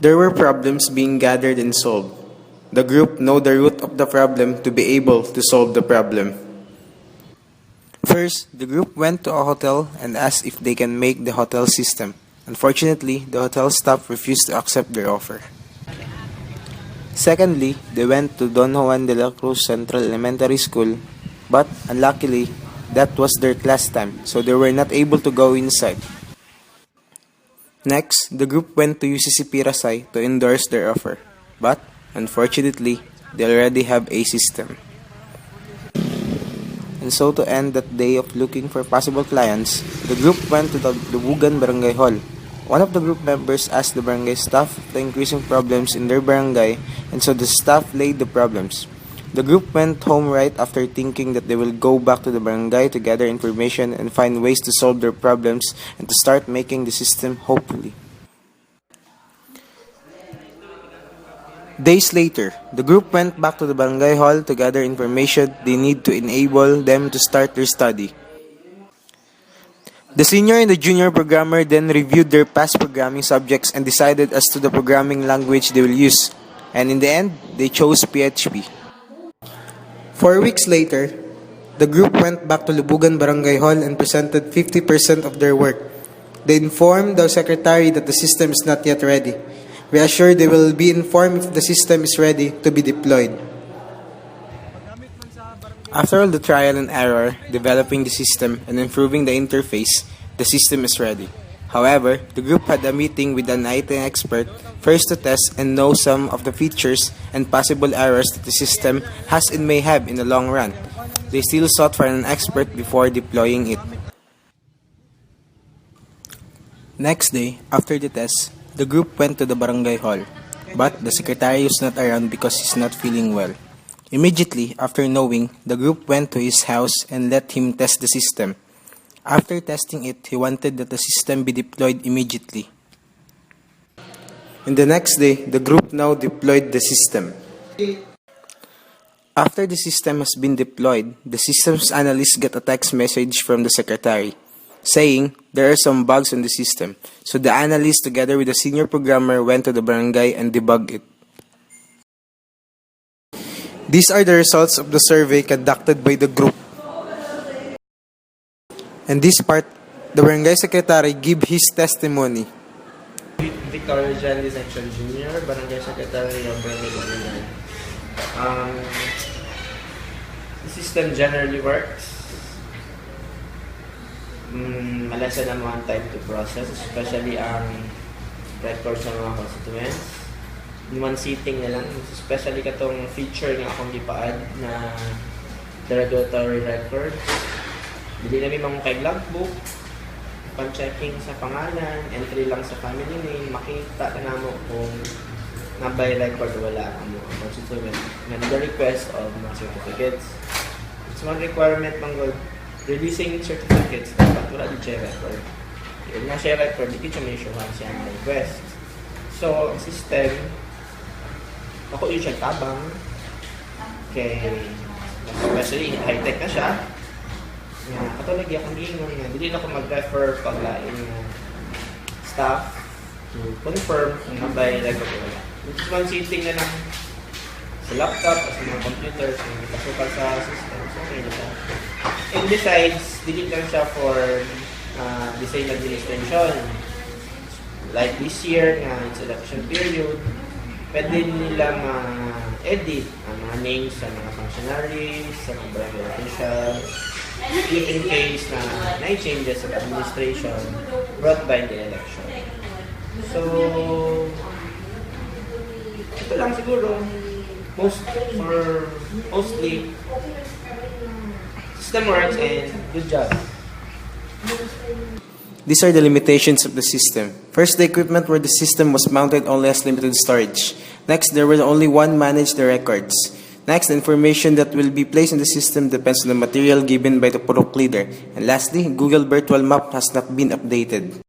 There were problems being gathered and solved. The group know the root of the problem to be able to solve the problem. First, the group went to a hotel and asked if they can make the hotel system. Unfortunately, the hotel staff refused to accept their offer. Secondly, they went to Don Juan de la Cruz Central Elementary School, but unluckily, that was their class time, so they were not able to go inside. Next, the group went to UCC Pirasay to endorse their offer, but unfortunately, they already have a system. And so to end that day of looking for possible clients, the group went to the Lubugan Barangay Hall. One of the group members asked the barangay staff the increasing problems in their barangay, and so the staff laid the problems. The group went home right after thinking that they will go back to the barangay to gather information and find ways to solve their problems and to start making the system hopefully. Days later, the group went back to the barangay hall to gather information they need to enable them to start their study. The senior and the junior programmer then reviewed their past programming subjects and decided as to the programming language they will use, and in the end, they chose PHP. 4 weeks later, the group went back to Lubugan Barangay Hall and presented 50% of their work. They informed the secretary that the system is not yet ready. We assure they will be informed if the system is ready to be deployed. After all the trial and error, developing the system and improving the interface, the system is ready. However, the group had a meeting with an IT expert first to test and know some of the features and possible errors that the system has and may have in the long run. They still sought for an expert before deploying it. Next day, after the test, the group went to the barangay hall, but the secretary was not around because he's not feeling well. Immediately after knowing, the group went to his house and let him test the system. After testing it, he wanted that the system be deployed immediately. And the next day, the group now deployed the system. After the system has been deployed, the systems analyst got a text message from the secretary saying there are some bugs in the system. So the analyst together with the senior programmer went to the barangay and debugged it. These are the results of the survey conducted by the group. And this part, the barangay secretary gave his testimony. Victoria Jan is Section Junior, Barangay Secretary of Barangay Balilan. The system generally works. Malasa naman time to process, especially ang records ng mga constituents. In one sitting na lang, especially katong feature nga akong gipaad na the regulatory records. Hindi namin mamukay logbook, pan-checking sa pangalan, entry lang sa family name, makita na mo kung nabay record wala ang mga constituent. The request of mga certificates. It's one requirement mang God. Releasing certificates, dapat wala di siya record. Yung nga siya record, di siya may issue siya ang request. So, ang system, ako yun siya tabang, kay, especially high-tech na siya, katulad akong gingon nga, hindi na ako mag-refer paglain staff to confirm kung nabay record wala. Which is one sitting na lang sa laptop o sa mga computers, kung ipasukal sa system, so okay na siya. And besides, dili lang siya for design administration. Like this year, it's election period, pwede nila ma-edit ang mga names sa mga functionaries, sa mga barangay officials, if in case na na-changes sa administration brought by the election. So, ito lang siguro, mostly, system works and good job. These are the limitations of the system. First, the equipment where the system was mounted only has limited storage. Next, there will only one manage the records. Next, the information that will be placed in the system depends on the material given by the product leader. And lastly, Google Virtual Map has not been updated.